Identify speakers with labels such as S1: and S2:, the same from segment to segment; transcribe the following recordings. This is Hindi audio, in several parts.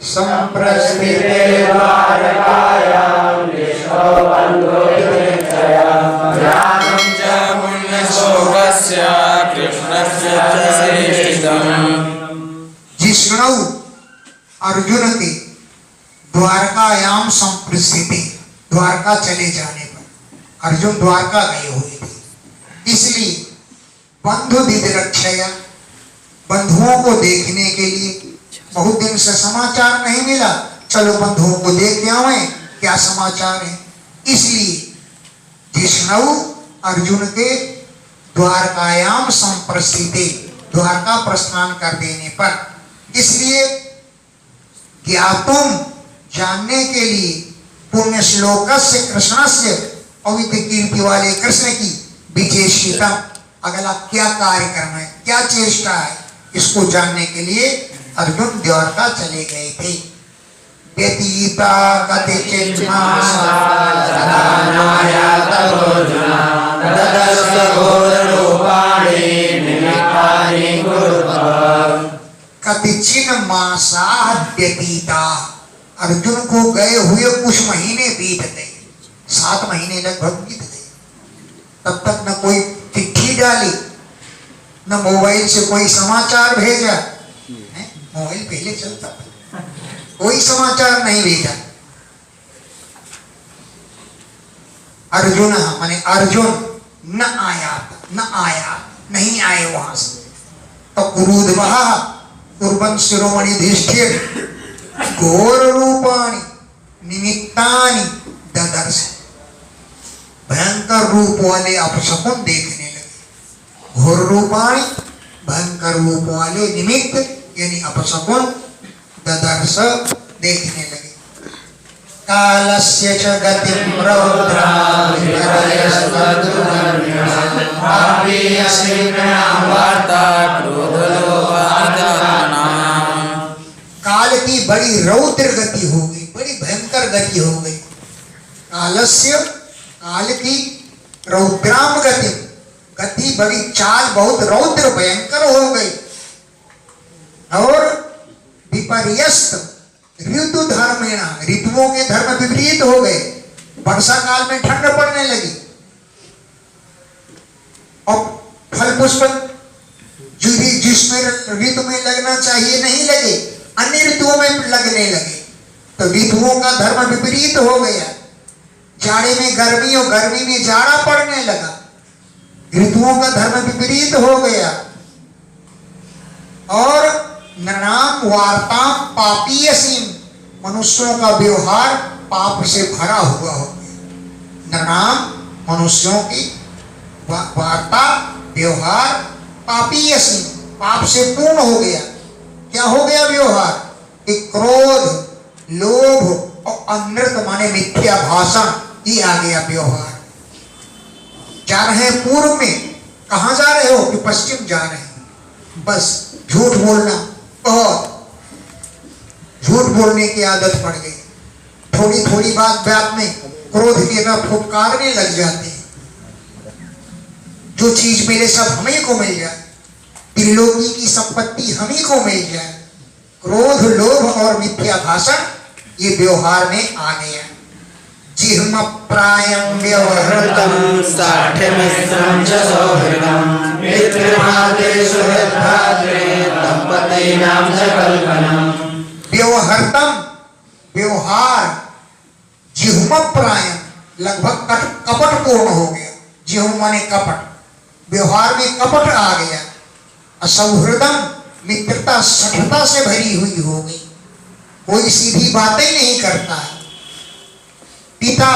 S1: संप्रस्थिते द्वारकायां विष्णो ज्ञानं च पुण्यशोकस्य कृष्णस्य श्रेष्ठम्।
S2: जिष्णु अर्जुन के द्वारकायाम संप्रस्थिते, द्वारका चले जाने पर अर्जुन द्वारका गए हुए थे, इसलिए बंधु दिदरक्षया, बंधुओं को देखने के लिए बहुत दिन से समाचार नहीं मिला, चलो बंधुओं को देख के आवे क्या समाचार है। इसलिए जिष्णु अर्जुन के द्वारकायाम संप्रस्थिते, द्वारका प्रस्थान कर देने पर, इसलिए ज्ञातुम जानने के लिए पुण्य श्लोकस्य कृष्णस्य, पवित्र कीर्ति वाले कृष्ण की विशेषता, अगला क्या कार्यक्रम है, क्या चेष्टा है, इसको जानने के लिए अर्जुन द्वारका चले गए थे। व्यतीता कतिचित् मासा तदानाया तदोर्जुना तदस्य घोररूपाणि निमित्तानि कुरुताः। कतिचित् मासा व्यतीता, अर्जुन को गए हुए कुछ महीने बीत गए, 7 महीने लगभग बीत गए। तब तक न कोई चिट्ठी डाली, न मोबाइल से कोई समाचार भेजा, मोबाइल पहले चलता था, कोई समाचार नहीं भेजा। अर्जुन माने अर्जुन न आया, नहीं आए वहां से। तो कुरुद्वः कुर्बन शिरोमणि युधिष्ठिर घोर रूपाणि निमित्तानि ददर्श, भयंकर रूप वाले अपशकुन देखने लगे। घोर रूपाणि, भयंकर रूप वाले निमित्त यानी अपशकुन, ददर्श देखने लगे। कालस्य च गतिं रौद्रा काल की बड़ी रौद्र गति हो गई, बड़ी भयंकर गति हो गई। कालस्य, काल की रौद्राम गति, गति बड़ी चाल बहुत रौद्र भयंकर हो गई। और विपर्यस्त ऋतु धर्मेण, ऋतुओं के धर्म विपरीत हो गए। वर्षा काल में ठंड पड़ने लगी और फल पुष्प जिसमें ऋतु में लगना चाहिए नहीं लगे, अन्य ऋतुओं में लगने लगे। तो ऋतुओं का धर्म विपरीत हो गया। जाड़े में गर्मी और गर्मी में जाड़ा पड़ने लगा, ऋतुओं का धर्म विपरीत हो गया। और नृणाम वार्ताम पापीयसीम, मनुष्यों का व्यवहार पाप से भरा हुआ हो गया। नृणाम मनुष्यों की वार्ता व्यवहार पापीयसीम, पाप से पूर्ण हो गया। क्या हो गया व्यवहार? एक क्रोध, लोभ और अनृत माने मिथ्या भाषण, ये आ गया व्यवहार। जा रहे हैं पूर्व में, कहां जा रहे हो? कि पश्चिम जा रहे हैं। बस झूठ बोलना, बहुत झूठ बोलने की आदत पड़ गई। थोड़ी थोड़ी बात में क्रोध के न फुटकारने लग जाते हैं। जो चीज मिले सब हमें को मिल जाए, त्रिलोकी की संपत्ति हमें को मिल जाए। क्रोध, लोभ और मिथ्या भाषण ये व्यवहार में आ गया। जिह्म प्रायं व्यवहृतं
S1: साठ्यमित्रं च सौहृदं मित्रमादेषु हृद्भाद्रे दंपतीनां च कल्पनम्।
S2: व्यवहृतं, व्यवहार, जिह्म प्रायं लगभग कपट पूर्ण हो गया। जिह्म माने कपट, व्यवहार में कपट आ गया। असौहृदम, मित्रता सठता से भरी हुई हो गई, कोई सीधी बातें नहीं करता है। पिता,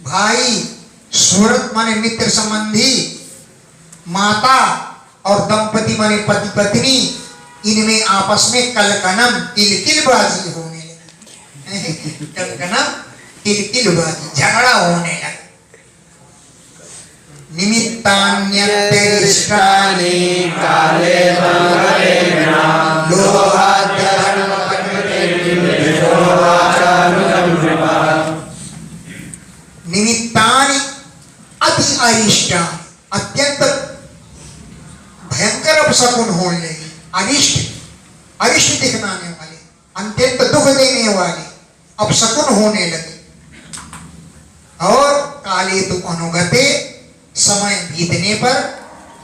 S2: भाई, सुहृद माने मित्र संबंधी, माता और दंपति माने पति पत्नी, इनमें आपस में कलकनम, किलकिलबाजी होने लगी। कलकनम, किलकिलबाजी, झगड़ा होने लगा। निमित्तान्यतिरिष्टानि
S1: काले
S2: निमित्तानि अति अरिष्टा, अत्यंत भयंकर अपशकुन होने लगे। अरिष्ट, अरिष्ट दिखनाने वाले, अत्यंत दुख देने वाले अपशकुन होने लगे। और काले तु अनुगते, समय बीतने पर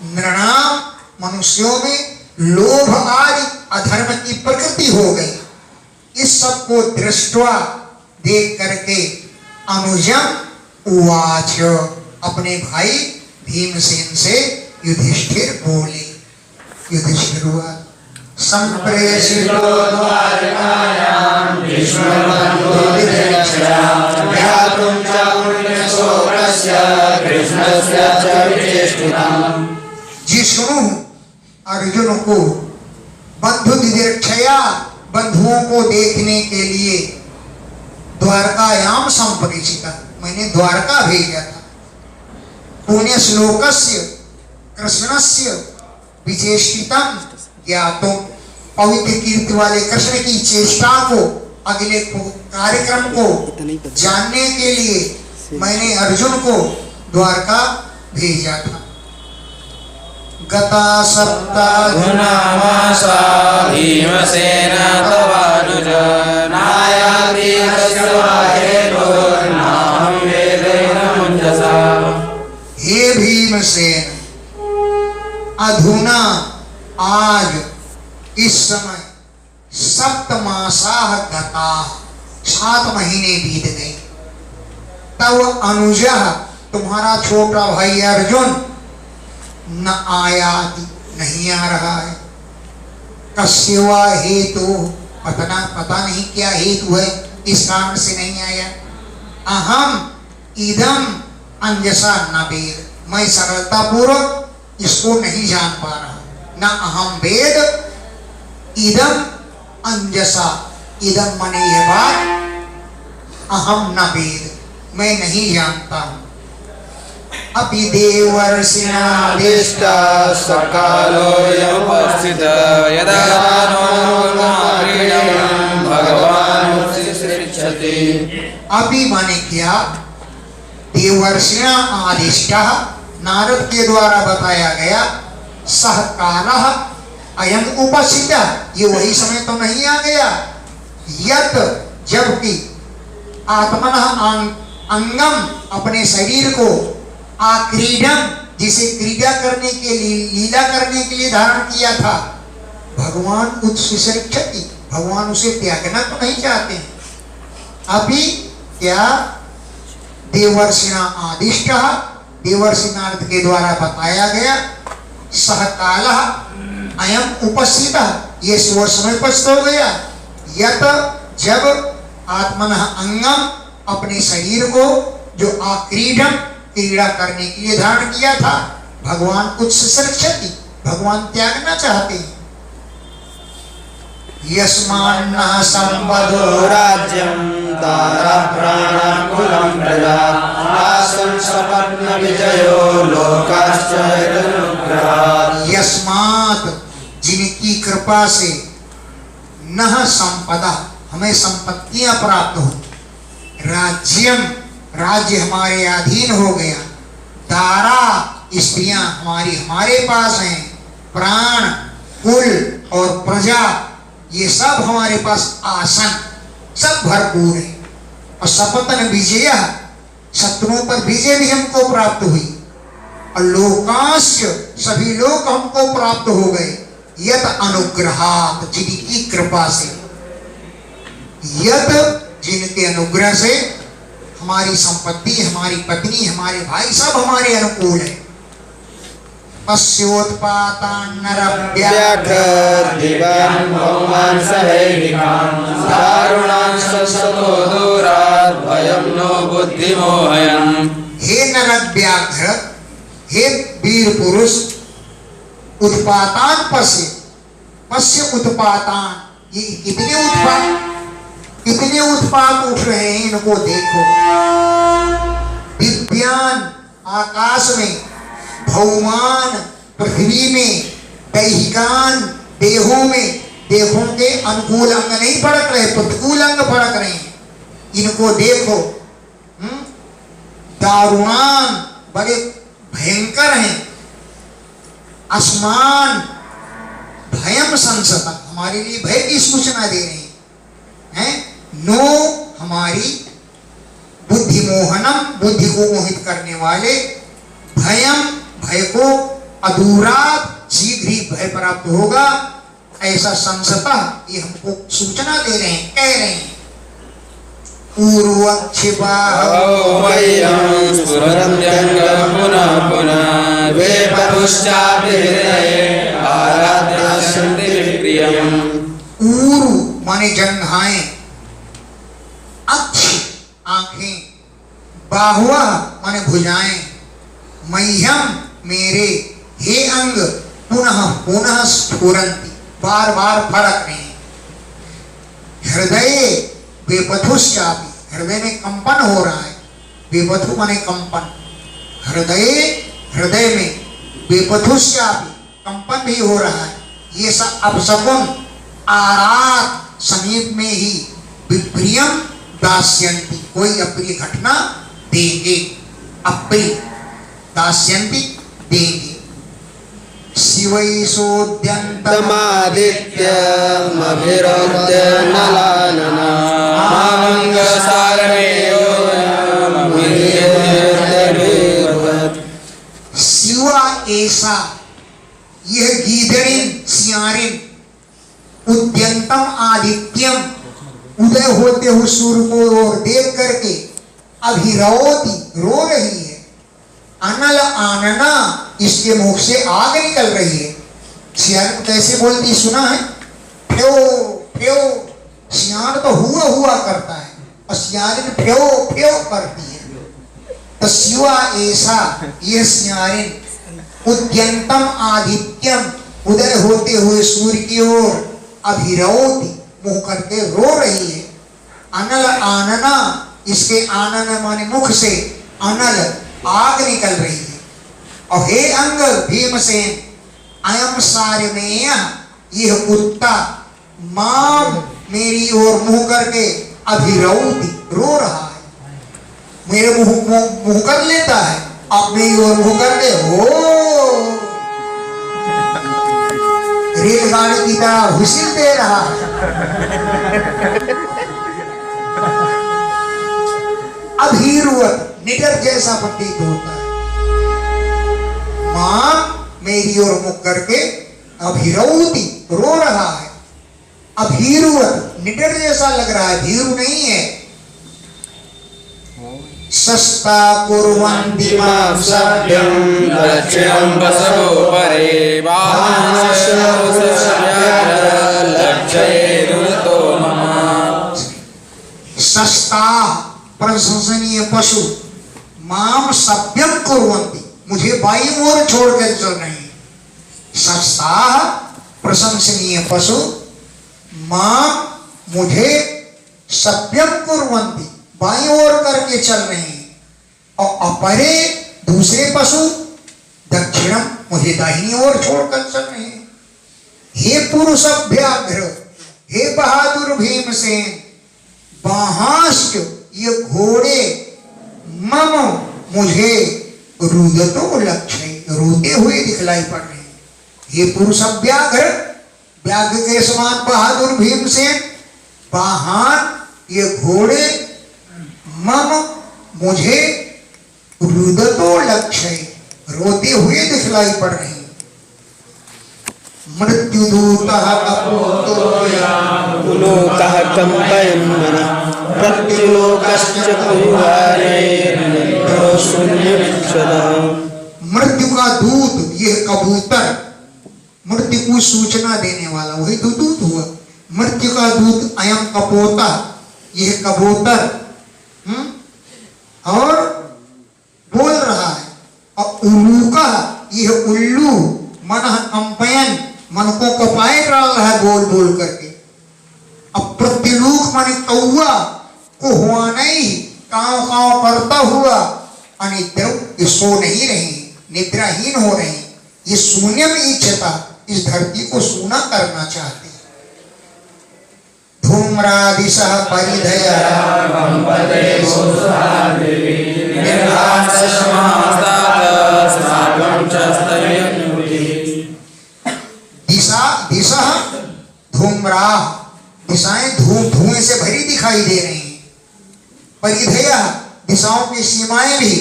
S2: नृणाम मनुष्यों में लोभ आदि अधर्म की प्रकृति हो गई। इस सब को दृष्टवा देख करके अनुजम उवाच, अपने भाई भीमसेन से युधिष्ठिर बोले। युधिष्ठिर हुआ संप्रेषितो
S1: द्वारकायां भीष्मबन्धुर्निरीक्षया ज्ञातुं च पुण्यशोकस्य कृष्णस्य च विचेष्टितम्।
S2: जिष्णु अर्जुन को बंधु निरीक्षया, बंधुओं को देखने के लिए द्वारकायाम संप्रेषित, मैंने द्वारका भेजा था। पुण्य श्लोकस्य कृष्णस्य विचेष्टितम ज्ञातुम, पवित्र कीर्ति वाले कृष्ण की चेष्टा को, अगले कार्यक्रम को जानने के लिए मैंने अर्जुन को द्वारका भेजा था। गता सप्ताह
S1: भीमसेन तवानुज नायाति हेतुर्नाहं वेदेन मुञ्जसा।
S2: हे भीमसेन, अधुना आज इस समय सप्तमासाः गता, 7 महीने बीत गए। तब अनुजः, तुम्हारा छोटा भाई अर्जुन न आयाति, नहीं आ रहा है। कस्यवा हेतु, पता नहीं क्या हेतु है, इस कारण से नहीं आया। अहम इदम अंजसा न वेद, मैं सरलता पूर्वक इसको नहीं जान पा रहा। न अहम वेद इदम अंजसा, इदम माने यह बात, अहम न वेद, मैं नहीं जानता हूं। अपि देवर्षिणादिष्ट
S1: सकालोऽयमुपस्थित यदा भगवान् उत्सिष्यति।
S2: अपि माने क्या, देवर्षिणा आदिष्ट, नारद के द्वारा बताया गया, सह कालः अयं उपस्थित, ये वही समय तो नहीं आ गया। यत, जबकि आत्मनः अंगम, अपने शरीर को, आक्रीडम, जिसे क्रीड़ा करने के लिए, लीला करने के लिए धारण किया था, भगवान उत्सिष्यति, भगवान उसे त्यागना तो नहीं चाहते हैं। अभी क्या, देवर्षिणा आदिष्ट, देवर्षि नारद के द्वारा बताया गया, सह कालः अयम उपस्थित, ये वो समय उपस्थित हो गया। यत, जब आत्मनः अंगम, अपने शरीर को जो आक्रीडम, क्रीड़ा करने के लिए धारण किया था, भगवान उत्सिष्यति, भगवान त्यागना चाहते हैं। यस्मान्नः संपदो
S1: राज्यं दारा प्राणाकुलं प्रजा आसन् सपत्न विजयो लोकाश्च अनुग्रहात्।
S2: यस्मात्, जिनकी कृपा से, नः संपदा, हमें संपत्तियां प्राप्त हो, राज्यम, राज्य हमारे अधीन हो गया, दारा, स्त्रियां हमारे पास हैं, प्राण, कुल और प्रजा, ये सब हमारे पास आसन, सब भरपूर है। और सपतन विजय, शत्रुओं पर विजय भी हमको प्राप्त हुई। और लोकांश, सभी लोग हमको प्राप्त हो गए। यत अनुग्रहात, जिनकी कृपा से, यत, जिनके अनुग्रह से हमारी संपत्ति, हमारी पत्नी, हमारे भाई सब हमारे अनुकूल है।
S1: व्याघ्रदिवान् भौमान् सवैरिकान् दारुणान् शशतो दूरात् भयं नो बुद्धिमोहयन्।
S2: हे नरक व्याघ्र, हे वीर पुरुष, उत्पातान पश्य उत्पातान, ये कितने उत्पात उठ रहे हैं, इनको देखो। दिव्यान, आकाश में, भौमान, पृथ्वी में, दैहिकान, देहों में, देहों के अनुकूल अंग नहीं फड़क रहे, प्रतिकूल अंग फड़क रहे हैं, इनको देखो। दारुणान, बड़े भयंकर हैं। अस्मान, भयम संसता, हमारे लिए भय की सूचना दे रहे हैं। नो हमारी बुद्धि मोहनम बुद्धि को मोहित करने वाले, भयम भय को, अधूरात शीघ्र ही भय प्राप्त होगा, ऐसा संसता ये हमको सूचना दे रहे हैं, कह रहे हैं। पूर्वक्षिपा
S1: पुनः पुनः वे परुश्चाभिहृदये आराध्यास्यन्ति प्रियम्।
S2: ऊरु माने जंघाएं, अक्ष आंखें, बाहुआ माने भुजाएं, मह्यम मेरे, हे अंग, पुनः पुनः स्फुरन्ति बार बार फड़क रहे हैं। हृदय बेपथुश्चापि हृदय में कंपन हो रहा है, बेपथु माने कंपन, हृदय हृदय में, बेपथुश्चापि कंपन भी हो रहा है। ये सब अपशकुन आरात समीप में ही, विप्रियम दास्यन्ति कोई अप्रिय घटना देंगे, अप्रिय दास्यन्ति देंगे।
S1: शिवैषोद्यन्तमादित्यमभिरोद्य नलानना
S2: शिवा ऐसा यह गीधरिन सियारिन, उद्यंतम आदित्यम उदय होते हुए सूर्य को और देख करके, अभिरवती रो रही है, अनल आनना इसके मुख से आग निकल रही है। सियार कैसे बोलती सुना है? फ्यो फ्यो, सियार तो हुआ हुआ करता है और सियारिन फ्यो फ्यो करती है। तो शिवा ऐसा यह सियारिन, उद्यंतम आदित्यम उदय होते हुए सूर्य की ओर, अभिरवती मुंह करके रो रही है, अनल आनना इसके आनन माने मुख से अनल आग निकल रही है। और हे अंग भीमसेन, अयम सारमेय यह कुत्ता, मां मेरी ओर मुंह करके, अभिरवती रो रहा है, मेरे मुंह कर लेता है, आप मेरी ओर मुंह करके हो रेलगाड़ी की तरह हुसिल दे रहा है। अभीरुवत निडर जैसा प्रतीत होता है, मां मेरी ओर मुख करके, अभिरवती रो रहा है, अभीरुवत निडर जैसा लग रहा है, भीरु नहीं है। सस्ता कुर्वन्ति मां सभ्यं
S1: दक्षिणं वसवो परे लक्ष्येरुतो मम।
S2: सस्ता प्रशंसनीय पशु, माम सभ्यम कुर्वन्ति मुझे बाई ओर छोड़कर चल रहे हैं। सस्ता प्रशंसनीय पशु, मां मुझे सभ्यम कुर्वन्ति बाई ओर करके चल रहे हैं। और अपरे दूसरे पशु दक्षिणम मुझे दाहिनी ओर छोड़कर चल रहे हैं। हे पुरुषव्याघ्र, हे बहादुर भीमसेन, बाहाश्च ये घोड़े, मम मुझे रुदतो लक्ष्य रोते हुए दिखलाई पड़ रहे हैं। हे पुरुषव्याघ्र, व्याघ्र के समान बहादुर भीमसेन, बाहान ये घोड़े, मम मुझे रुदतो लक्ष्य रोते हुए दिखलाई पड़ रहे हैं। मृत्युदूतः
S1: पुलोकः कंपयन् मनः प्रत्युलोकश्च कुर्वाणैर्निद्रो शून्यक्षरः।
S2: मृत्यु का दूत यह कबूतर, मृत्यु को सूचना देने वाला वही तो दूत हुआ। मृत्यु का दूत अयम कपोता यह कबूतर, और बोल रहा है। और उल्लूका यह उल्लू, मन कंपयन मन को कपाए डाल रहा है बोल बोल करके। अब प्रतिलूक माने कौआ को हुआ नहीं, काव काव करता हुआ, अनिद्र ये सो नहीं रहे, निद्राहीन हो रहे हैं, ये शून्यम इच्छता इस धरती को सूना करना चाहते हैं। धूम्रादिशः परिधयः दिशा दिशा धूम्रा, दिशाएं धुएं से भरी दिखाई दे रही हैं। परिधेय दिशाओं की सीमाएं भी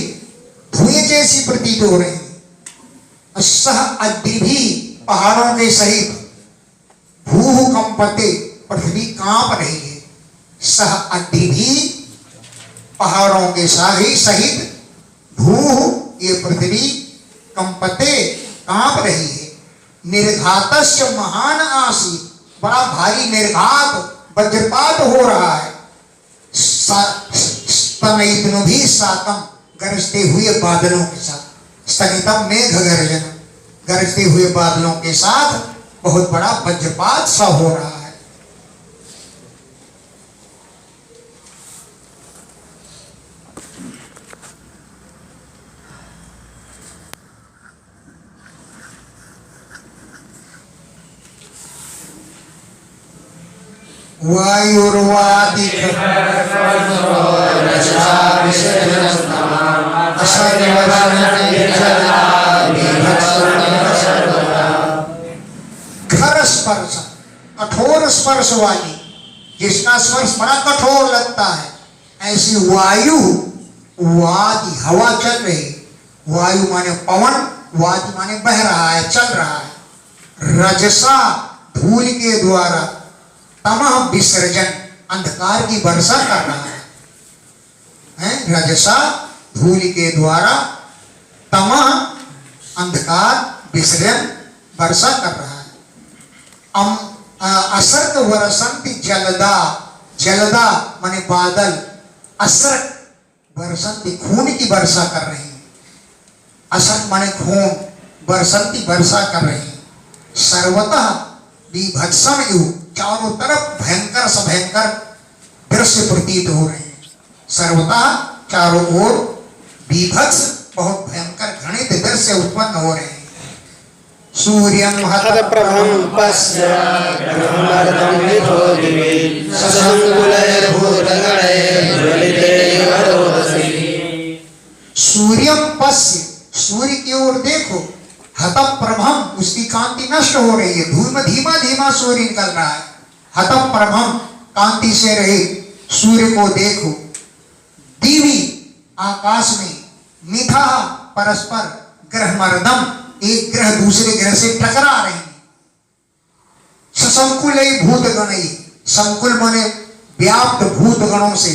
S2: धुएं जैसी प्रतीत हो रही हैं। सह अद्रिभी पहाड़ों के सहित भू कंपते पृथ्वी कांप रही है। सह अद्रिभी पहाड़ों के सहित भू ये पृथ्वी कंपते कांप रही है। निर्घातस्य महान आसी बड़ा भारी निर्घात वज्रपात हो रहा है। स्तनयितनु भी सातम गरजते हुए बादलों के साथ। स्तनितम मेघ गर्जन गरजते हुए बादलों के साथ बहुत बड़ा वज्रपात सा हो रहा है। वायुर्वादि खर स्पर्श कठोर स्पर्श वाली, जिसका स्पर्श बड़ा कठोर लगता है, ऐसी वायु वादि हवा चल रही। वायु माने पवन, वादि माने बह रहा है, चल रहा है। रजसा धूल के द्वारा, तमह विसर्जन अंधकार की वर्षा कर रहा है। रजसा धूल के द्वारा, तमह अंधकार विसर्जन वर्षा कर रहा है। असर्क वर्षंति जलदा, जलदा माने बादल, असर्क वर्षंति खून की वर्षा कर रही है। असर्क माने खून, वर्षंति वर्षा कर रही है। सर्वतः विभत्सम युग, चारों तरफ भयंकर से भयंकर दृश्य प्रतीत हो रहे हैं। सर्वतः चारों ओर विभत्स बहुत भयंकर घृणित दृश्य उत्पन्न हो रहे हैं। सूर्यं
S1: हतप्रभं पश्य ब्रह्मर्तं विधो दिवे सशंकुलैर्भूतगणैर्ज्वलितेव रोदसी।
S2: सूर्यं पश्य, सूर्य की ओर देखो। हतप्रभम, उसकी कांति नष्ट हो रही है। धूम धीमा धीमा सूर्य निकल रहा है। हतप्रभम, कांति से रहित सूर्य को देखो। दिवी, आकाश में। मिथा, परस्पर। ग्रहमर्दम, एक ग्रह दूसरे ग्रह से टकरा रहे हैं। सशंकुल भूतगण, संकुल माने व्याप्त, भूतगणों से,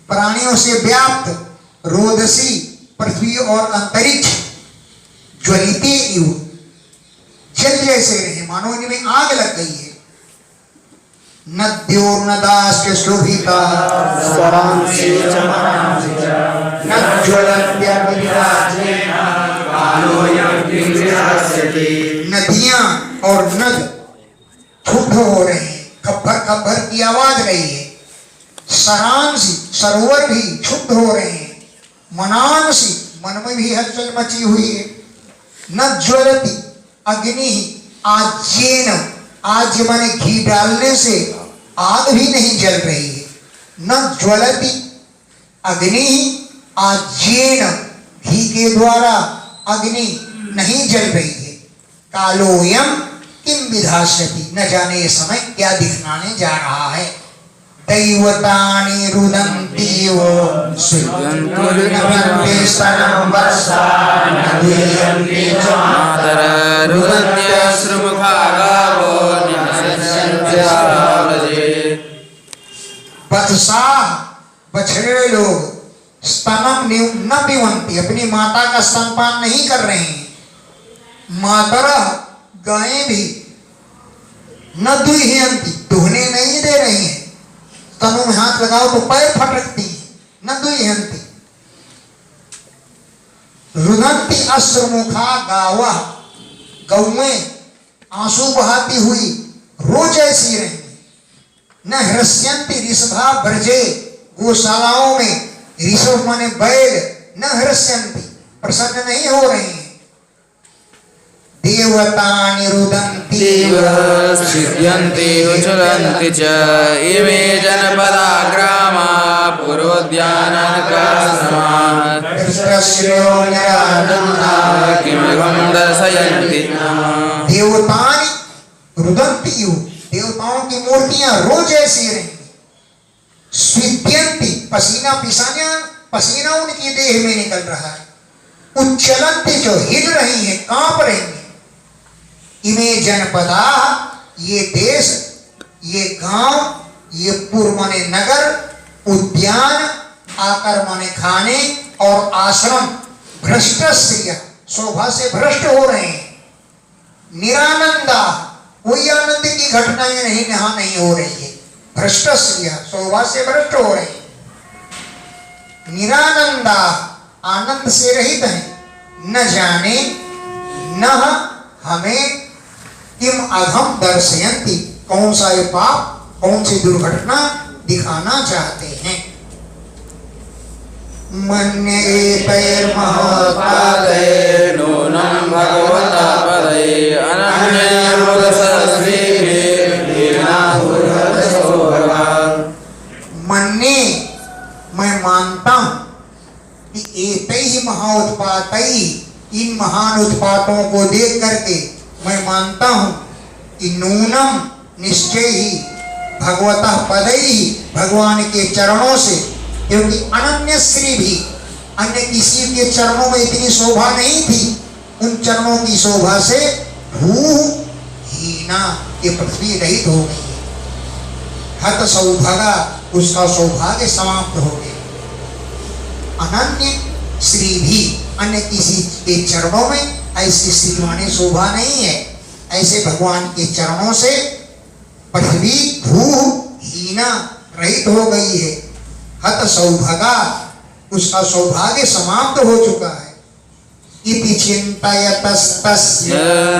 S2: प्राणियों से व्याप्त। रोदसी, पृथ्वी और अंतरिक्ष। ज्वलिते इव, जल जैसे रहे, मानो इनमें आग लग गई है। नद्योर्नदाश्च शोभिता
S1: सरांसि च मनांसि च
S2: नज्ज्वलन्त्यग्निराजेन
S1: कालोऽयं विघ्नस्यति।
S2: नदियां और नद क्षुब्ध हो रहे हैं, खब्बर खब्बर की आवाज रही है। सरांसी, सरोवर भी क्षुब्ध हो रहे हैं। मनांसी, मन में भी हलचल मची हुई है। न ज्वलती अग्नि, आज्येन, आज्य माने घी डालने से आग भी नहीं जल रही है। न ज्वलती अग्नि आज्येन, घी के द्वारा अग्नि नहीं जल रही है। कालोयम किम विधास्यति, न जाने ये समय क्या दिखलाने जा रहा है। दैवतानि रुदन्ति वो सुगन्धुर्नभन्ते स्तनं वर्षा नदीयन्ति च
S1: मातरः रुदन्त्यश्रुमुखा गावो निहसन्त्याव्रजे।
S2: वत्सा, बछड़े लोग स्तनम न पिबन्ति, अपनी माता का स्तनपान नहीं कर रहे हैं। मातरः, गायें भी न दुह्यन्ति, दुहने नहीं दे रही हैं। स्तनों में हाथ लगाओ तो पैर फटकती, न दुह्यन्ति। रुदन्ति अश्रुमुखा गावः, गौएं आंसू बहाती हुई रो जैसी रहेंगी। न हृष्यन्ति ऋषभा ब्रजे, गौशालाओं में ऋषभ माने बैल, न हृष्यन्ति, प्रसन्न नहीं हो रहे हैं। देवतानि रुदन्ति
S1: सिद्ध्यन्ति उच्चरन्ति च इमे जनपदा ग्रामा पूर्वोद्यानाश्रमाः किमघं दर्शयन्ति।
S2: देवतानि रुदन्ति, देवताओं की मूर्तियां रो जैसी रहेंगी। स्विद्यंती, पसीना उनकी देह में निकल रहा है। उच्चलंती, जो हिल रही है, कांप रही है। इमे जनपदा, ये देश, ये गांव, ये पुर माने नगर, उद्यान, आकर माने खाने, और आश्रम भ्रष्ट स्त्रिया, शोभा से भ्रष्ट हो रहे हैं। निरानंदा, कोई आनंद की घटनाएं नहीं हो रही है। भ्रष्ट स्त्रिया, शोभा से भ्रष्ट हो रही है। निरानंदा, आनंद से रहित है। न जाने न हमें किम अधम दर्शयंती, कौन सा ये पाप, कौन सी दुर्घटना दिखाना चाहते हैं। मन्ये
S1: एतैर्महोत्पादैर् नूनं भगवता पदैः
S2: मन्ये, मैं मानता हूं कि एतैः महाउत्पातैः, इन महान उत्पातों को देख करके मैं मानता हूं कि नूनम, निश्चय ही, भगवतः पदैः, भगवान के चरणों से, क्योंकि अनन्य श्री भी, अन्य किसी के चरणों में इतनी शोभा नहीं थी। उन चरणों की शोभा से भू हीना, ये पृथ्वी रहित हो गई है। हत सौभागा, उसका सौभाग्य समाप्त हो गया। अनन्य श्री भी, अन्य किसी के चरणों में ऐसी श्री माने शोभा नहीं है। ऐसे भगवान के चरणों से पृथ्वी भू हीना, रहित हो गई है। हत सौभागा, उसका सौभाग्य समाप्त हो चुका है। इति चिन्तयतस्तस्य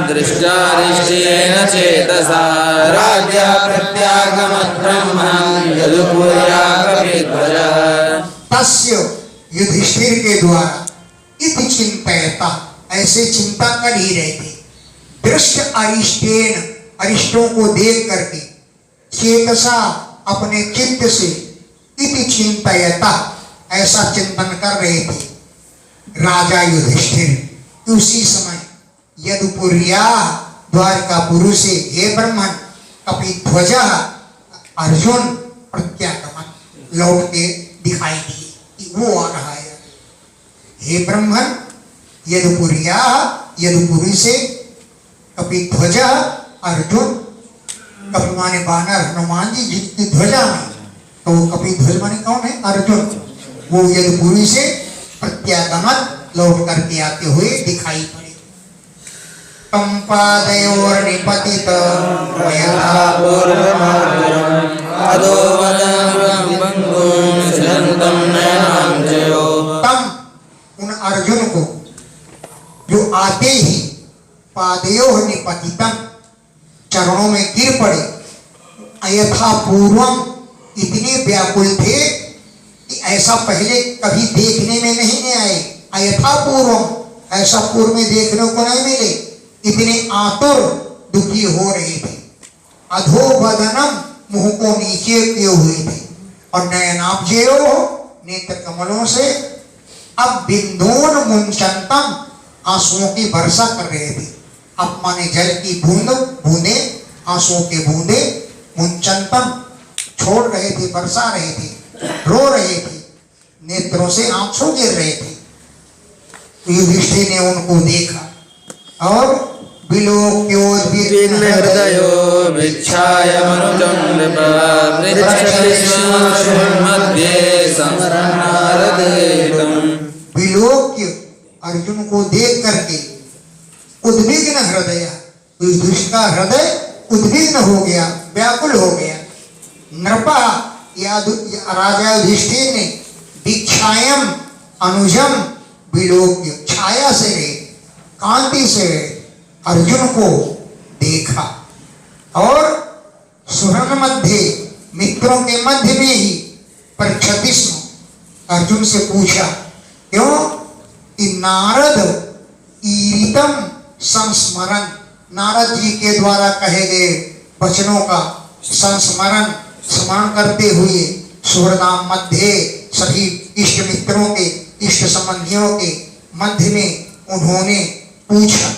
S1: दृष्टारिष्टेन चेतसा राज्ञा प्रत्यागमद्ब्रह्मन् यदुपुर्याकपिध्वजः।
S2: तस्य, युधिष्ठिर के द्वारा, इति चिन्तयता, ऐसे चिंता कर ही रहे थे। दृष्ट अरिष्टेन, अरिष्टों को देख करके, चेतसा, अपने चित्त से, इति चिंतयता, ऐसा चिंतन कर रहे थे राजा युधिष्ठिर। उसी समय यदुपुर्या, द्वारका पुरुष से, हे ब्रह्मन, कपिध्वज, अर्जुन प्रत्यागमन, लौट के दिखाई दिए कि वो आ रहा है। हे ब्रह्मन, यदुपुर्या, यदुपुरी से, कपिध्वज, अर्जुन, कपि माने बानर, हनुमान जी जिसकी ध्वजा में, तो वो कपिध्वज माने कौन है? अर्जुन। वो यदुपुरी से प्रत्यागमन, लौट करके आते हुए दिखाई पड़े। कंपादयोर निपतित यथा
S1: पूर्वमार्गम् अधोवनं बन्धुं सृजन्तं नयनाञ्जयो।
S2: तम, उन अर्जुन को, जो आते ही पादयोः निपतितम, चरणों में गिर पड़े। यथा पूर्वम, इतने व्याकुल थे कि ऐसा पहले कभी देखने में नहीं आए। यथा पूर्वम, ऐसा पूर्व में देखने को नहीं मिले। इतने आतुर, दुखी हो रहे थे। अधोबदनम, मुंह को नीचे किए हुए थे, और नयनाब्जयो, नेत्र कमलों से, अब बिंदून मुंचंतम, आंसुओं की वर्षा कर रहे थे। अब माने जल की बूंदे, आंसुओं के बूंदे, मुंचंतम, छोड़ रहे थे, बरसा रहे थे, रो रहे थे, नेत्रों से आंसू गिर रहे थे। युधिष्ठिर ने उनको देखा और
S1: विलोक्योद्विग्न हृदयो भिक्षाय मनुजं नृपा पृच्छति स्म मध्ये संस्मरणारदेकम्।
S2: विलोक्य, अर्जुन को देख करके, उद्विग्न हृदय, युधिष्ठिर का हृदय उद्विग्न हो गया, व्याकुल हो गया। नृपा, या राजा युधिष्ठिर ने दीक्षायम अनुजम विलोक्य, छाया से, कांति से अर्जुन को देखा, और सुहृद मध्य, मित्रों के मध्य में ही पृच्छति स्म, अर्जुन से पूछा, क्यों? कि नारद ईरितम संस्मरण, नारद जी के द्वारा कहे गए वचनों का संस्मरण, स्मरण करते हुए सुहृदाम मध्य, सभी इष्ट मित्रों के, इष्ट संबंधियों के मध्य में उन्होंने पूछा।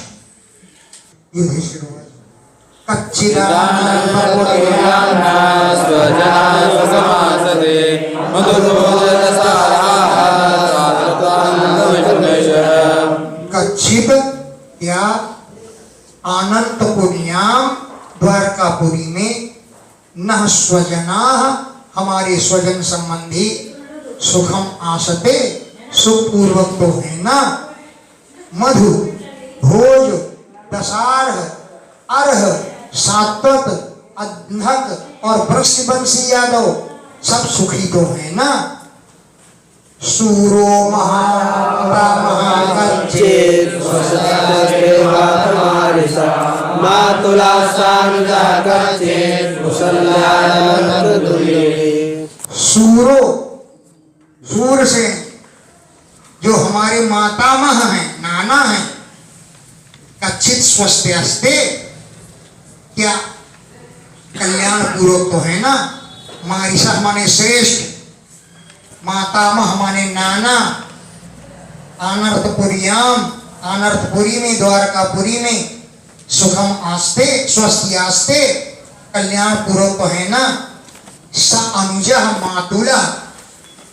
S2: युधिष्ठिर
S1: कच्चिदानंद स्वजनान् समासते
S2: स्वजना, हमारे स्वजन संबंधी, सुखम आसते, सुखपूर्वक तो है ना। मधु, भोज, दशार्ह, अर्ह, सात्वत, अध्नक और वृषवंशी यादव सब सुखी तो है ना। सूरो सूरो, सूर से जो हमारे मातामह हैं, नाना हैं, कच्चित स्वस्त्यस्ते, क्या कल्याण पूर्वक तो है ना। मारिषा माने श्रेष्ठ, मातामह माने नाना। अनर्थपुरियाम, अनर्थपुरी में, द्वारकापुरी में, सुखम आस्ते, स्वस्थ आस्ते, कल्याण पूर्वक तो है ना। स अनुजा मातुला,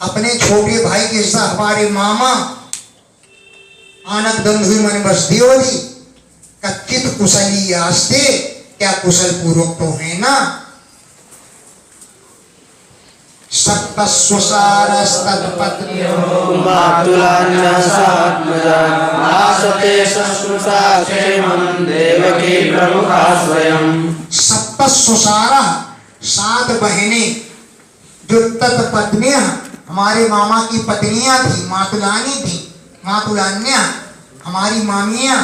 S2: अपने छोटे भाई के साथ हमारे मामा। आनक बंधु मन बसदियोली, कच्चित कुशली आस्ते, क्या कुशल पूर्वक तो है ना। सप्तस्वसारा, 7 बहनें, जो तत्पत्नियां हमारे मामा की पत्नियां थी, मातुलानी थी, मातुलान्या हमारी मामियां।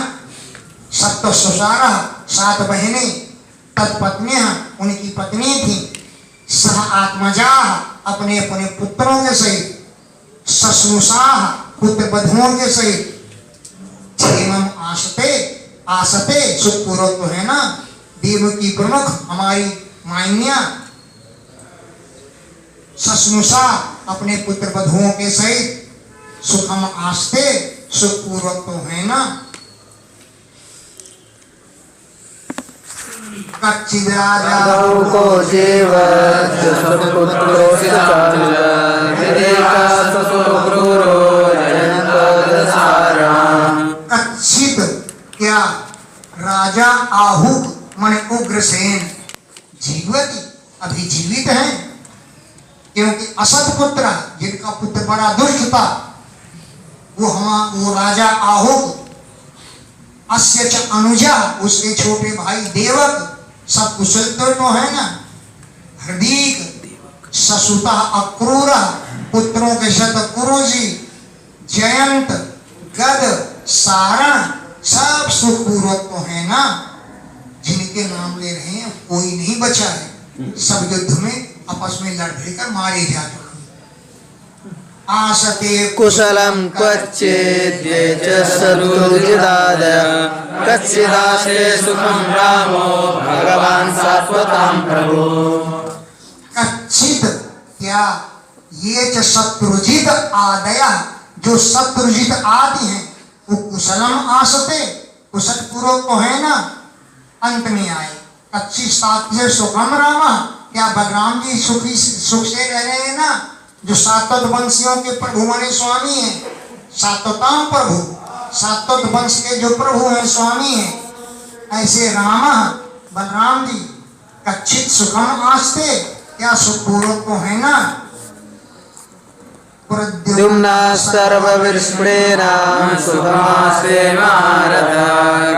S2: सप्तस्वसारा, 7 बहनें, तत्पत्नियां उनकी पत्नी थी। सह आत्मजा, अपने अपने पुत्रों के सहित। ससुषाह, पुत्र बधुओं के सहित। क्षेमम आसते, आसते सुखपूर्वक तो है ना। देव की प्रमुख हमारी माइनिया। ससुषा, अपने पुत्र बधुओं के सहित। सुखम आस्ते, सुखपूर्वक तो है ना। कच्चिद राजा
S1: को जीवत सत्पुत्रो
S2: कच्चित, क्या राजा आहुक माने उग्रसेन जीवती, अभी जीवित हैं। क्योंकि असत पुत्र, जिनका पुत्र बड़ा दुष्ट था, वो राजा आहुक। अस्य च अनुजा, उसके छोटे भाई देवक, सब कुशल तो है ना। हृदीक, ससुता अक्रूर, पुत्रों के शत कुरुजी। जयंत, गद, सारण, सब सुखपूर्वक तो है ना। जिनके नाम ले रहे हैं कोई नहीं बचा है, सब युद्ध में आपस में लड़ भिड़कर मारे जा चुके। आसते
S1: कुशलम क्वचित् ये च सरुजिदादय कच्चिदास्ते सुखम रामो भगवान सात्वतां प्रभु।
S2: कच्चित, क्या ये च शत्रुजित आदया, जो शत्रुजित आदि हैं, वो कुशलम आसते, कुशल पूर्वक तो है ना। अंत में आए कच्ची सात्य सुखम रामा, क्या बलराम जी सुखी सुख से रह रहे हैं ना। जो सात्वत वंशियों के प्रभु माने स्वामी हैं, सात्वताम प्रभु, सात्वत वंश के जो प्रभु हैं, स्वामी हैं, ऐसे रामा बलराम जी कच्चित सुखम आस्ते, क्या सुखपूर्वक तो है ना।
S1: द्युम्ना सर्वविष्णेन सुखमास्ते महारथ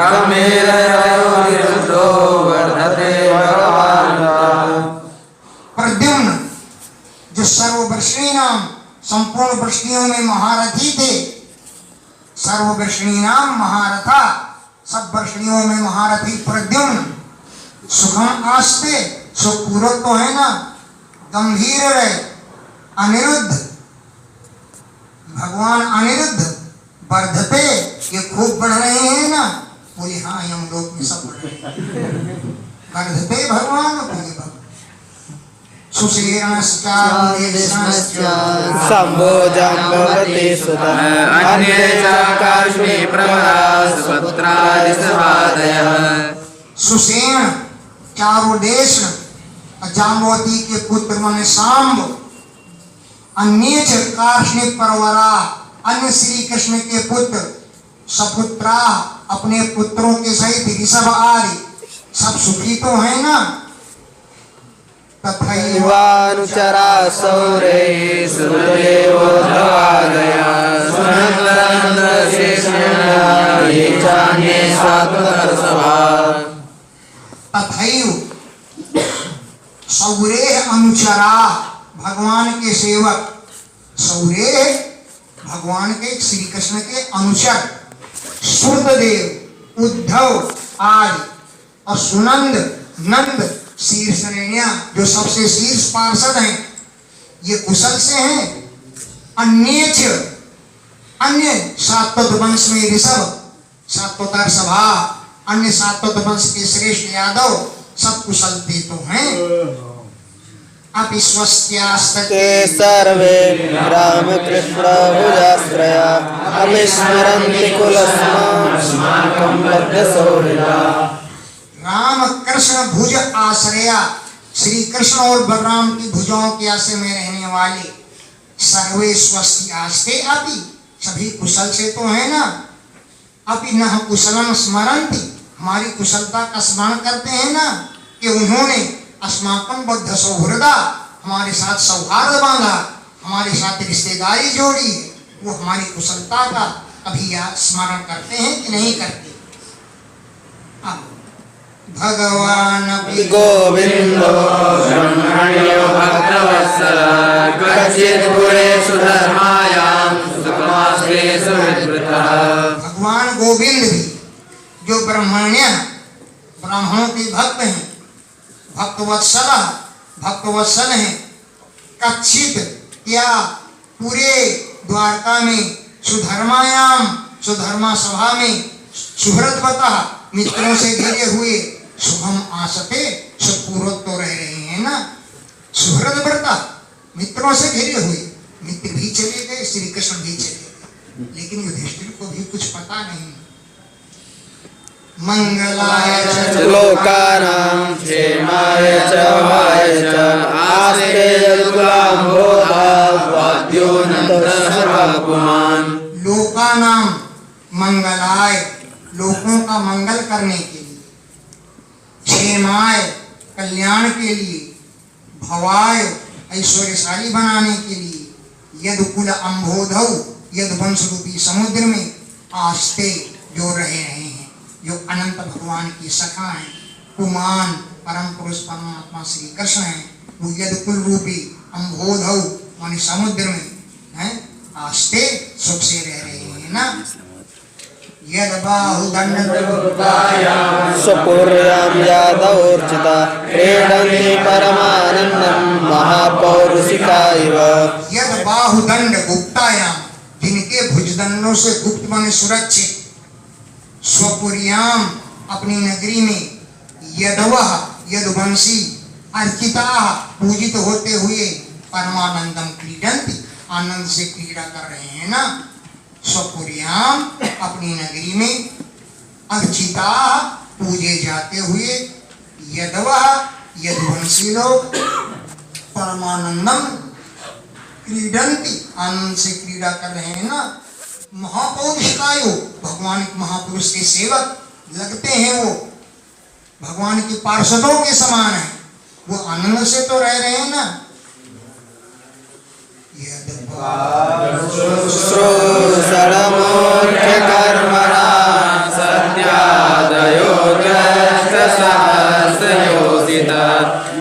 S1: गमेरयो निरुद्धो वर्धते भगवान्।
S2: प्रद्युम्न, जो सर्ववर्षणी नाम, संपूर्ण वृष्णियों में महारथी थे। सर्ववर्षणी नाम महारथा, सब वर्षणियों में महारथी प्रद्युम्न। सुखम आस्ते, सुखपूर्वक तो है ना। गंभीर रहे, अनिरुद्ध, भगवान अनिरुद्ध। वर्धते, ये खूब बढ़ रहे हैं ना। बोले हाँ, हम लोग में सब बढ़ रहे हैं। वर्धते भगवान,
S1: संभोजम्भवति सुतः अन्ये च कार्ष्णी प्रवराः स्वत्रादिसहादयः।
S2: सुसेन, चारों देश, जाम्बवती के पुत्र माने सांब। अन्य च कार्ष्णी परवरा, अन्य श्री कृष्ण के पुत्र। सपुत्रा, अपने पुत्रों के सहित ऋषभ आदि, सब सुखी तो है ना।
S1: तथैवानुचरा सौरे सुदेवोऽधवादया ये चान्ये सात्वतर्षभा।
S2: तथैव सौरे अनुचरा, भगवान के सेवक, सौरे भगवान के श्री कृष्ण के अनुचर सूर्यदेव, उद्धव आदि और सुनंद, नंद, शीर्ष श्रेणियां जो सबसे शीर्ष पार्षद हैं, ये कुशल से हैं। अन्य सात्वत वंश में ऋषभ, सात्वतर्षभा, अन्य सात्वत वंश के श्रेष्ठ यादव सब कुशलते तो हैं। अपिस्वस्त्यास्ते
S1: सर्वे रामकृष्ण भुजाश्रया अविस्मरन्ति कुलस्माकं लभ्यसौहृदा।
S2: राम कृष्ण भुज आश्रया, श्री कृष्ण और बलराम की भुजाओं के आश्रय में रहने वाले सर्वे स्वस्ति आस्ते, अपि सभी कुशल से तो है ना। अपि न कुशलम स्मरन्ति, हमारी कुशलता का स्मरण करते हैं ना, कि उन्होंने अस्माकं बद्ध सौहृदा, हमारे साथ सौहार्द बांधा, हमारे साथ रिश्तेदारी जोड़ी, वो हमारी कुशलता का कभी स्मरण करते हैं कि नहीं करते। भगवान
S1: गोविंदो ब्रह्मण्यो भक्तवत्सल कच्चित् पुरेषु धर्मायां सुखमाश्रेषु विद्वतः।
S2: भगवान गोविंद भी जो ब्राह्मण्य ब्राह्मणों के भक्त हैं, भक्तवत्सल हैं, कच्चित क्या पूरे द्वारका में सुधर्मायाम, सुधर्मा सभा में सुहृदवतः मित्रों से घिरे हुए शुभम आसते, सुपूर्वक तो रह रहे हैं ना। सुहृदव्रता, मित्रों से घिरे हुए, मित्र भी चले गए, श्री कृष्ण भी चले गए, लेकिन युधिष्ठिर को भी कुछ पता नहीं। मंगलाय च
S1: लोकानां क्षेमाय च भवाय च आस्ते यदुकुलाम्भोधा वाद्यो नन्दः पुमान्।
S2: लोकानां मंगलाय, लोगों का मंगल करने के लिए, क्षेमाय कल्याण के लिए, भवाय ऐश्वर्यशाली बनाने के लिए, यदुकुल अम्भोधौ यद वंश रूपी समुद्र में आस्ते जो रहे हैं, जो अनंत भगवान की सखा हैं, पुमान परम पुरुष परमात्मा श्री कृष्ण हैं, वो यदकुल रूपी अम्भोधौ माने समुद्र में हैं, आस्ते सुख से रह रहे हैं ना। यद बाहुदंड
S1: स्वपुर्यां यादवोर्चिता क्रीडन्ति परमानन्दं महापौरुषिका इव।
S2: यद बाहुदंड गुप्तायाम, जिनके भुजदंडों से गुप्त माने सुरक्षित, स्वपुर्याम अपनी नगरी में, यदवः यदुवंशी अर्चिता पूजित होते हुए, परमानंदम क्रीडन्ति आनंद से क्रीड़ा कर रहे हैं ना। स्वपुर्याम अपनी नगरी में, अर्चिता पूजे जाते हुए, यदवः यदुवंशी लोग, परमानंदम क्रीडन्ति आनंद से क्रीड़ा कर रहे हैं ना। महापौरुषकायो, भगवान के महापुरुष के सेवक लगते हैं, वो भगवान के पार्षदों के समान है, वो आनंद से तो रह रहे हैं ना।
S1: श्रोषणमोक्षकर्मणा सत्यादयो द्रष्टसहस्रयोषिता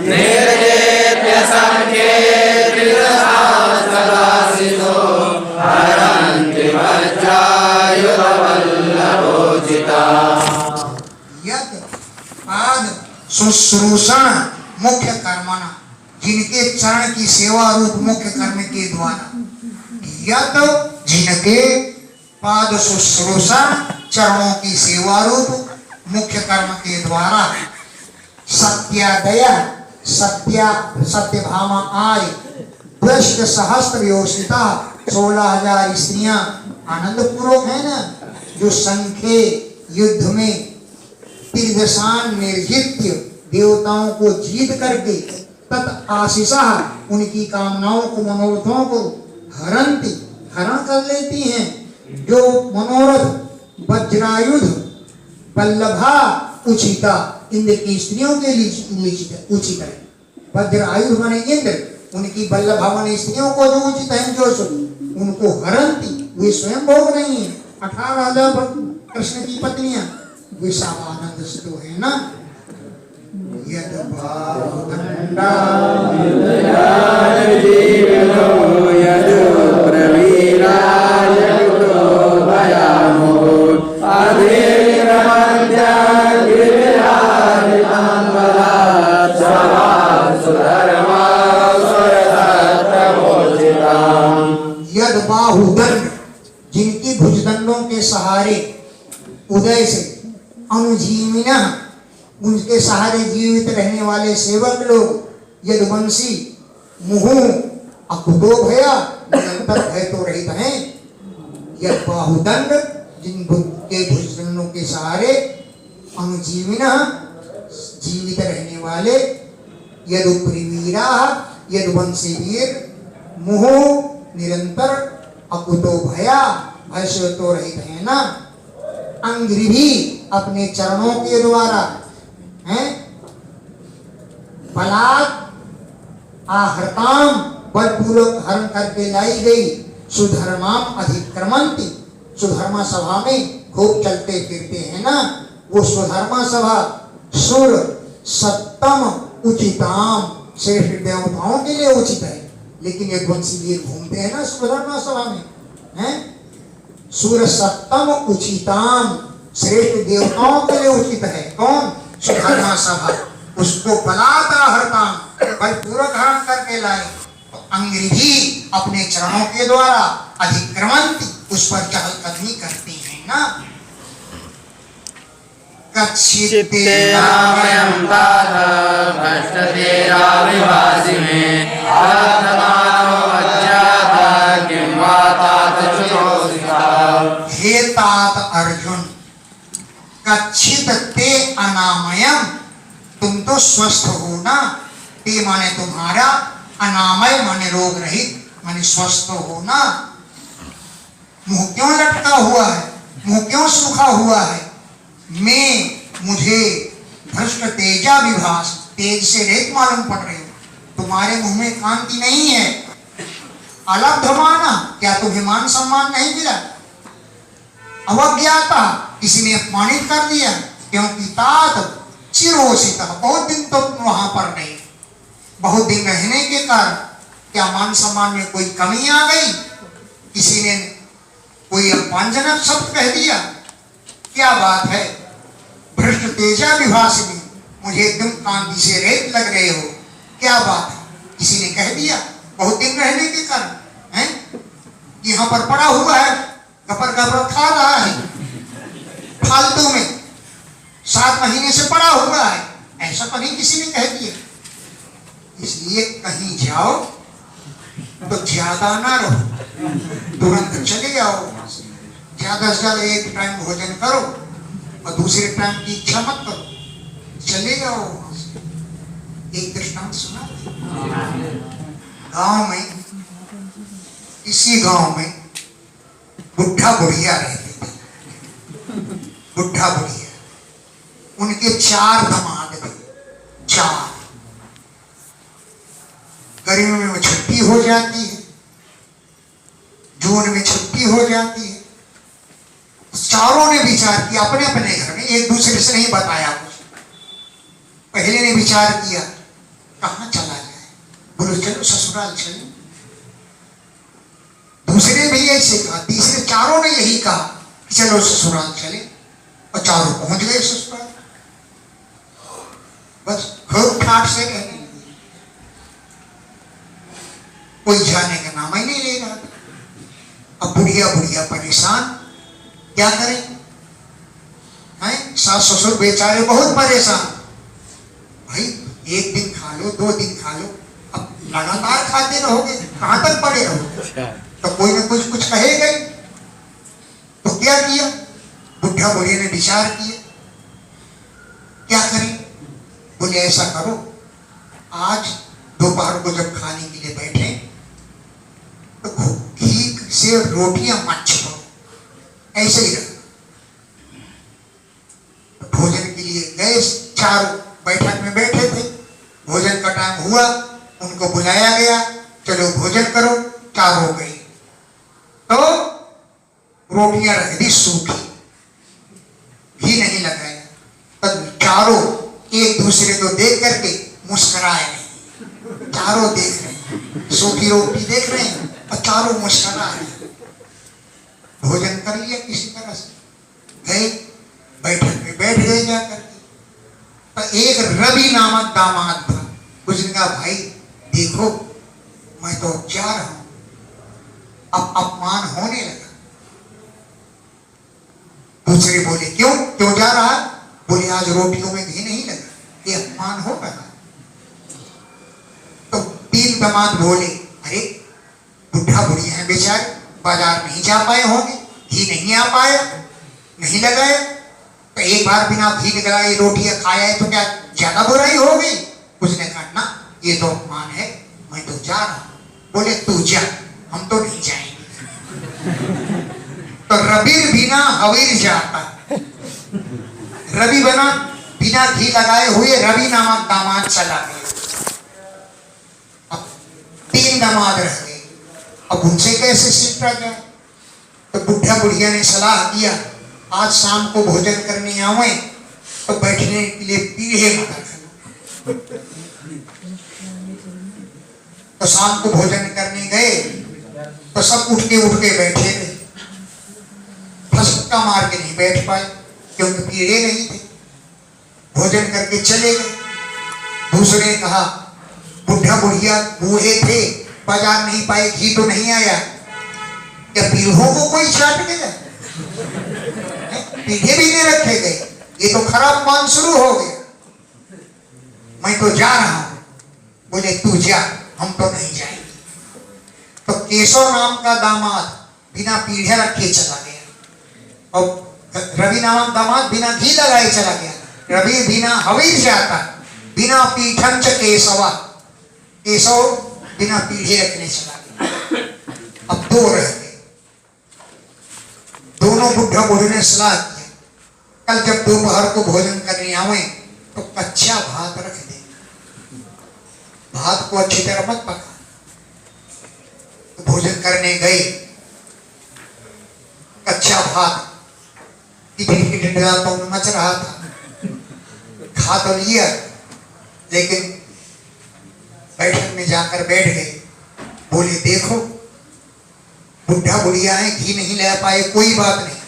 S1: निर्जेत्य संख्ये त्रिदशास्तदासितो हरन्ति वज्रायुधवल्लभोचिता।
S2: यद पाद शुश्रूषण मुख्य कर्मणा, जिनके चरण की सेवा रूप मुख्य कर्म के द्वारा, यद जिनके पाद शुश्रूषण चरणों की सेवा रूप मुख्य कर्म के द्वारा, सत्यादय सत्यभामा आय दृष्ट सहस्त्र योषिता 16,000 स्त्रियां आनंद पूर्वक है ना, जो संख्य युद्ध में त्रिदशान निर्जित्य देवताओं को जीत करके तत् आशीषा उनकी कामनाओं को मनोरथों को हरंती हरण कर लेती हैं, जो मनोरथ वज्रायुध वल्लभा उचिता इंद्र की स्त्रियों के लिए उचित है। वज्र आयुध माने इंद्र, उनकी वल्लभा माने स्त्रियों को जो उचित है जो उनको हरंती, वे स्वयं भोग नहीं है। 18,000 कृष्ण की पत्नियां, वे सब आनंद से तो है ना। यद बाहुदंडा
S1: यद प्रवीरा यदो भयामो अधिरमन्त्या गिरिराजितान् वदात् सवात् सुधर्मा सुरसत्रमोचिताम्।
S2: यद बाहुदंड, जिनकी भुजदंडों के सहारे उदय से अनुजीविना, उनके सहारे जीवित रहने वाले सेवक लोग, यदुवंशी मुहु अकुतो भया, निरंतर भय तो रहित हैं। यद बाहुदंड, जिनके भुजदंडों के सहारे अनुजीविना, जीवित रहने वाले, यदुपरिवीरा, यदुवंशी वीर, मुहु निरंतर अकुतो भया, भय से तो रहित है ना। अंग्री भी अपने चरणों के द्वारा हैं बलात् आहर्ताम, बलपूर्वक हरण करके लाई गई, सुधर्माम अधिक्रमंती, सुधर्मा सभा में खूब चलते फिरते हैं ना। वो सुधर्मा सभा सुर सत्तम उचिताम, श्रेष्ठ देवताओं के लिए उचित है, लेकिन एक वंशी वीर घूमते हैं ना सुधर्मा सभा में, हैं सुर सत्तम उचिताम, श्रेष्ठ देवताओं के लिए उचित है। कौन? सुधर्मा सभा। उसको बलात् आहर्ताम, बलपूर्वक हरण करके लाए। तो अंग्री भी अपने चरणों के द्वारा अधिक्रमंती, उस पर चहलकदमी करते हैं ना।
S1: चित्ते नामयं ताथा भ्रष्टतेराविभासि मे आत्मानो अज्ञाता किं वा तात चुरोसिता।
S2: हे तात अर्जुन, कच्छित ते अनामयम, तुम तो स्वस्थ हो ना। ते माने तुम्हारा, अनामय माने रोग रहित, माने स्वस्थ हो ना। मुंह क्यों लटका हुआ है, मुंह क्यों सूखा हुआ है? मैं, मुझे भ्रष्ट तेजा विभास, तेज से रेत मालूम पड़ रही हो। तुम्हारे मुंह में कांति नहीं है। अलब्ध माना, क्या तुम्हें मान सम्मान नहीं मिला? अवज्ञाता, किसी ने अपमानित कर दिया, क्योंकि तात चिरोसिता, बहुत दिन तो वहां पर रहे। बहुत दिन रहने के कारण क्या मान सम्मान में कोई कमी आ गई? किसी ने कोई अपमानजनक शब्द कह दिया? क्या बात है? भ्रष्ट तेजा विभासिनी, मुझे एकदम कांति से रेत लग रहे हो, क्या बात है? किसी ने कह दिया बहुत दिन रहने के कारण, हैं यहाँ पर पड़ा हुआ है, गपर गपर खा रहा है फालतू में, 7 महीने से पड़ा हुआ है, ऐसा कहीं किसी ने कह दिया। इसलिए कहीं जाओ तो ज्यादा ना रहो, तुरंत चले आओ। ज्यादा से ज्यादा एक टाइम भोजन करो और दूसरे टाइम की इच्छा मत करो, चले जाओ वहां से। एक दृष्टांत सुना, गांव में, इसी गांव में बुढ़ा बुढ़िया रहते थे। बुढ़ा बुढ़िया, उनके 4 दामाद थे, 4। गर्मी में छुट्टी हो जाती है, जून में छुट्टी हो जाती है। चारों ने विचार किया अपने अपने घर में, एक दूसरे से नहीं बताया कुछ। पहले ने विचार किया कहां चला जाए, बोलो चलो ससुराल चलो। दूसरे भी ऐसे कहा, तीसरे, चारों ने यही कहा कि चलो ससुराल चले, और चारों पहुंच गए ससुराल। बस खूब ठाठ से रहने लगे, कोई जाने का नाम ही नहीं ले रहा था। अब बुढ़िया बुढ़िया परेशान, क्या करें? हैं सास ससुर बेचारे बहुत परेशान। भाई 1 दिन खा लो, 2 दिन खा लो, अब लगातार खाते रहोगे, कहां तक पड़े रहोगे? तो कोई ना कुछ कहेगा ही। तो क्या किया? बुढ़ा बुढ़िया ने विचार किया, क्या करें? बोले ऐसा करो, आज दोपहर को जब खाने के लिए बैठे तो घी से रोटियां मत छपो, ऐसे ही रखो। भोजन के लिए गए, चारों बैठक में बैठे थे, भोजन का टाइम हुआ, उनको बुलाया गया, चलो भोजन करो, 4 हो गई। तो रोटियां रख दी सूखी, घी नहीं लगाया। तब चारों एक दूसरे को देख करके मुस्कुराए नहीं। चारों देख रहे हैं, सूखी रोटी देख रहे हैं और चारों मुस्कुरा रहे हैं। भोजन कर लिया किसी तरह से, गए बैठक में बैठ गए जाकर के। तो एक रवि नामक दामाद था, उसने कहा भाई देखो मैं तो जा रहा हूं, अब अपमान होने लगा। दूसरे बोले क्यों क्यों जा रहा है? बोले आज रोटियों में घी नहीं लगा, ये अपमान हो रहा। तो 3 दामाद बोले अरे बुढ़ा बुढ़िया है बेचारे, बाजार नहीं जा पाए होंगे, घी नहीं आ पाया, नहीं लगाया, तो एक बार बिना घी लगाए रोटियां खाया है तो क्या ज्यादा बुराई हो गई? उसने कहा ना ये तो अपमान है, मैं तो जा रहा हूं। बोले तू जा, हम तो नहीं जाएंगे। तो रबीर बिना हवीर जाता, रवि बना बिना घी लगाए हुए रवि नामक दामाद चला गया। अब 3 दामाद रह गए, अब उनसे कैसे सिमटा जाए? तो बुढ़ा बुढ़िया ने सलाह किया आज शाम को भोजन करने आवे तो बैठने के लिए पीढ़े मत रखना। तो शाम को भोजन करने गए तो सब उठ के बैठे थे, फसका मार के नहीं बैठ पाए क्योंकि पीढ़े नहीं थे। भोजन करके चले गए। दूसरे ने कहा बुढ़ा बुढ़िया बूढ़े थे, बाजार नहीं पाए, घी तो नहीं आया, क्या पीढ़ों को कोई छाट गया? पीढ़े भी नहीं रखे गए, ये तो खराब मान शुरू हो गया। मैं तो जा रहा हूं। बोले तू जा, हम तो नहीं जाएंगे। तो केशव नाम का दामाद बिना पीढ़े रखे चला गया और रवि नामक दामाद बिना घी लगाए चला गया। रवि बिना हवीर जाता, बिना पीठन च केशवा, केशव बिना पीढ़े रखने चला गया। अब 2 रह गए। दोनों बुढ़ा बुढ़ी ने सलाह किया कल जब दोपहर को भोजन करने आवे तो कच्चा भात रख दे, भात को अच्छी तरह मत पका। तो भोजन करने गए, कच्चा भात तो मच रहा था, खा तो लिया लेकिन बैठक में जाकर बैठ गए। बोले देखो बुढ़ा बुढ़िया है, घी नहीं ले पाए, कोई बात नहीं,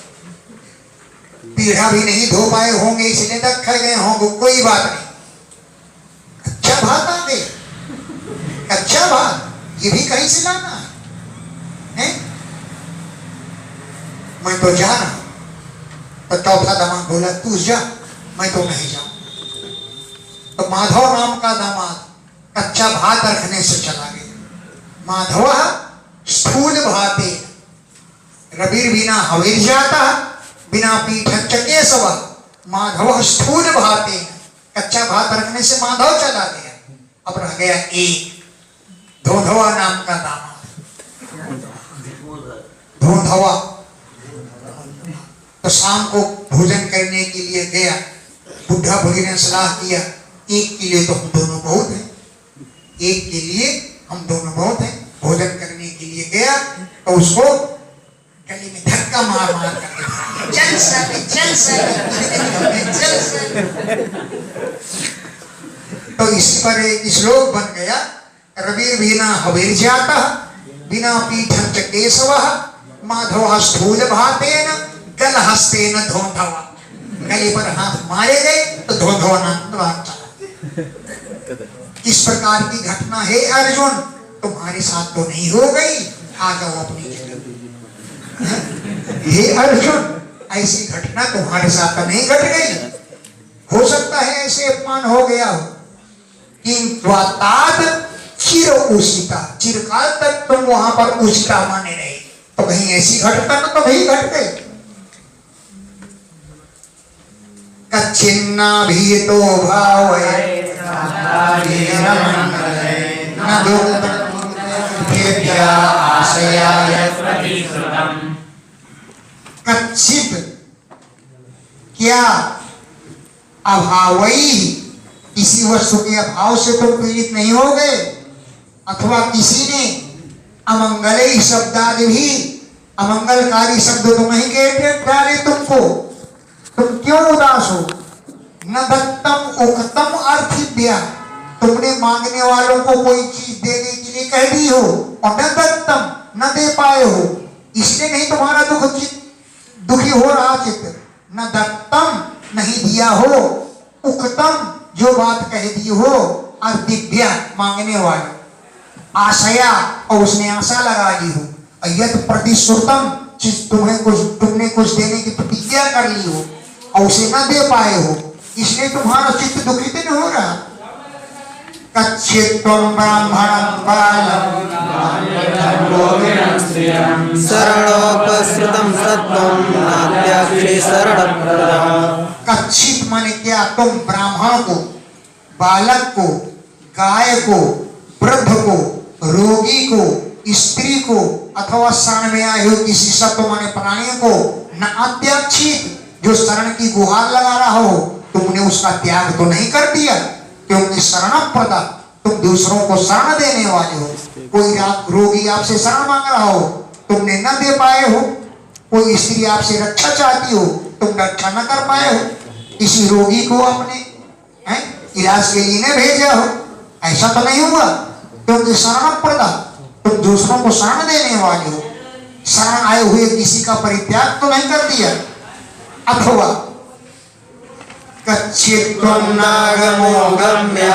S2: पीढ़ा भी नहीं धो पाए होंगे इसलिए तक खा गए होंगे, कोई बात नहीं। कच्चा भात आ गए, कच्चा भात ये भी कहीं से लाना है? मैं तो जा रहा हूं। तो चौथा दामाद बोला तू जा, मैं तो नहीं जाऊं। तो माधव नाम का दामाद कच्चा भात रखने से चला गया। माधव स्थूल भाते, रबीर बिना हवीर जाता, बिना पीठन च केशवा, माधव स्थूल भाते, कच्चा भात रखने से माधव चला गया। अब रह गया एक धोधवा नाम का दामाद। धोधवा तो शाम को भोजन करने के लिए गया। बुढ़ा बुढ़ी ने सलाह किया एक के लिए तो हम दोनों बहुत हैं, एक के लिए हम दोनों बहुत हैं। भोजन करने के लिए गया तो उसको गली में धक्का मार मार कर चल सके चल सके चल सके। तो इसी पर एक श्लोक बन गया, रबीर बिना हवीर जाता, बिना पीठन च केशवा, माधव स्थूल भातेन गल हस्तेन धोंधवा। गले पर हाथ मारे गए तो धोंधवा नाम चला। इस प्रकार की घटना है अर्जुन तुम्हारे साथ तो नहीं हो गई, आ जाओ अपनी जगह। हे अर्जुन ऐसी घटना तुम्हारे साथ तो नहीं घट गई, हो सकता है ऐसे अपमान हो गया हो, किंतु चिर उषिता, चिरकाल तक तुम वहां पर उषिता माने रहे, तो कहीं ऐसी घटना तो नहीं घट गई। कच्छिन्ना भी तो भाव न दुख कच्छित क्या अभावई किसी वस्तु के अभाव से तुम पीड़ित नहीं हो गए, अथवा किसी ने अमंगल शब्दादि भी अमंगलकारी शब्द तो नहीं कह डाले तुमको, तुम क्यों उदास हो? न दत्तम उक्तम अर्थिभ्य, तुमने मांगने वालों को कोई चीज देने के लिए कह दी हो और न दत्तम, न दे पाए हो, इसलिए नहीं तुम्हारा दुखी हो रहा चित्त। न दत्तम, नहीं दिया हो, उक्तम, जो बात कह दी हो, अर्थिभ्य, मांगने वाले, आशया, और उसने आशा लगा दी हो, यद प्रतिश्रुतम, तुमने कुछ देने की प्रतिज्ञा कर ली हो और उसे न दे पाए हो, इसलिए तुम्हारा चित्त दुखित नहीं हो रहा। कच्चित्त्वं ब्राह्मणं बालं
S1: शरणोपसृतं सत्त्वं नात्याक्षे शरणप्रदः।
S2: कच्चित माने क्या? तुम ब्राह्मण को, बालक को, गाय को, वृद्ध को, रोगी को, स्त्री को, अथवा शरण में आए हुए किसी सत्व माने प्राणी को न अत्याक्षित, जो शरण की गुहार लगा रहा हो, तुमने उसका त्याग तो नहीं कर दिया, क्योंकि शरण प्रदा, तुम दूसरों को शरण देने वाले हो। कोई रोगी आपसे शरण मांग रहा हो, तुमने न दे पाए हो, कोई स्त्री आपसे रक्षा चाहती हो, तुम रक्षा न कर पाए हो, किसी रोगी को अपने इलाज के लिए न भेजा हो, ऐसा तो नहीं हुआ, क्योंकि शरण प्रदा, तुम दूसरों को शरण देने वाले हो, शरण आए हुए किसी का परित्याग तो नहीं कर दिया। अथवा कच्चित्त्वं
S1: नागमो गम्य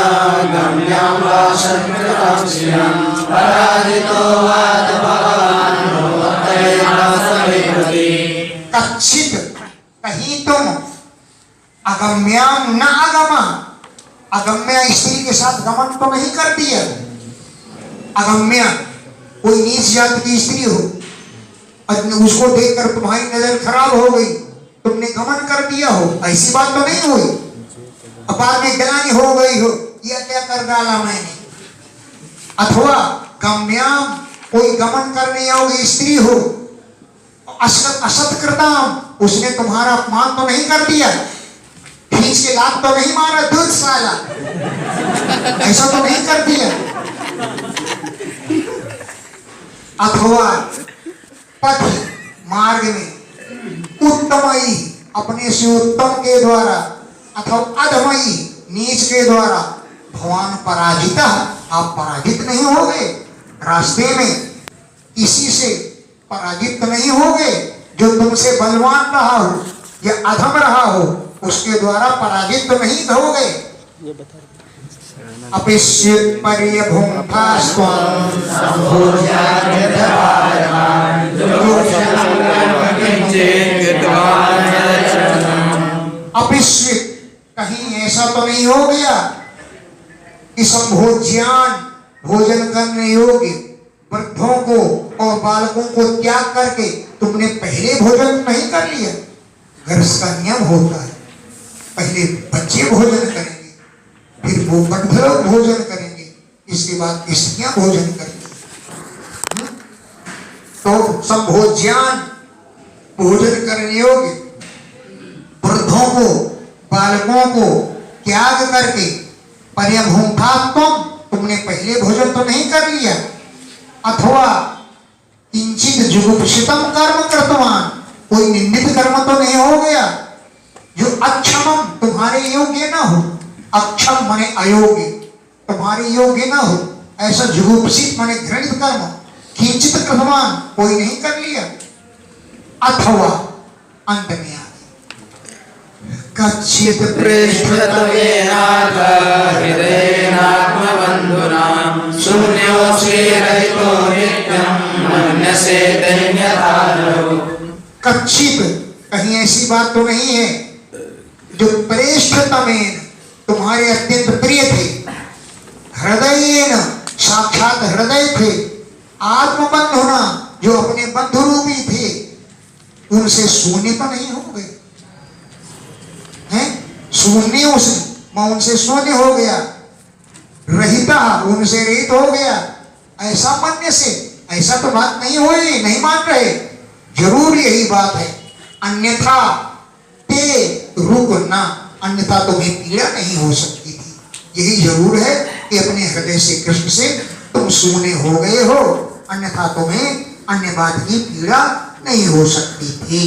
S1: गम्यं वा शङ्कराक्षियं पराजितो वाद भगवान् भवत्तैवासमेति।
S2: कच्चित्, कहीं तुम, अगम्याम न आगमा, अगम्य स्त्री के साथ गमन तो नहीं कर दिया। अगम्य कोई नीच जाति की स्त्री हो, उसको देखकर तुम्हारी नजर खराब हो गई, तुमने गमन कर दिया हो, ऐसी बात तो नहीं हुई। अब बाद में ग्लानि हो गई हो, यह क्या कर डाला मैंने। अथवा गम्याम, कोई गमन करने योग्य स्त्री हो, असत्कृताम, उसने तुम्हारा अपमान तो नहीं कर दिया, खींच के लात तो नहीं मारा, दूध साला, ऐसा तो नहीं कर दिया। अथवा पथ, मार्ग में, उत्तमई, अपने से उत्तम के द्वारा, अथवा अधमई, नीच के द्वारा, भगवान पराजिता, आप पराजित नहीं हो गए, रास्ते में किसी से पराजित नहीं हो गए, जो तुमसे बलवान रहा हो या अधम रहा हो, उसके द्वारा पराजित तो नहीं हो गए। अपिष्यत् पर्यभुङ्क्तास्त्वं अपिष्यत्, कहीं ऐसा तो नहीं हो गया कि संभोज्यान, भोजन करने योग्य वृद्धों को और बालकों को त्याग करके तुमने पहले भोजन नहीं कर लिया। घर का नियम होता है, पहले बच्चे भोजन करेंगे, फिर वो वृद्ध भोजन करेंगे, इसके बाद स्त्रियां भोजन करेंगी। तो संभोज्यान, भोजन करने योग्य वृद्धों को, बालकों को त्याग करके, पर्यभुङ्क्तास्त्वं, तुमने पहले भोजन तो नहीं कर लिया। अथवा किंचित जुगुप्सितम कर्म कृतवान, कोई निंदित कर्म तो नहीं हो गया, जो अक्षमम, तुम्हारे योग्य ना हो, अक्षम माने अयोग्य, तुम्हारे योग्य ना हो, ऐसा जुगुप्सित माने घृणित कर्म किंचित कृतवान, कोई नहीं कर लिया। अथवा अंत में कच्चित्
S1: पृष्ठतमेनाथ हृदयेनात्मबन्धुना शून्योऽस्मिरहितो नित्यं मन्यसे दैन्यधारौ।
S2: कच्चित्, कहीं ऐसी बात तो नहीं है, जो प्रेष्ठतमेन, तुम्हारे अत्यंत प्रिय थे, हृदयेन, साक्षात हृदय थे, आत्मबंधुना, जो अपने बंधु रूपी थे, उनसे शून्य तो नहीं हो गए हैं, शून्य उनसे शून्य हो गया, रहिता, उनसे रहित हो गया, ऐसा मानने से, ऐसा तो बात नहीं हुई, नहीं मान रहे, जरूर यही बात है। अन्यथा ते रुकना, अन्यथा तुम्हें पीड़ा नहीं हो सकती थी। यही जरूर है कि अपने हृदय से कृष्ण से तुम सूने हो गए हो, अन्यथा तुम्हें अन्य बात की पीड़ा नहीं हो सकती थी।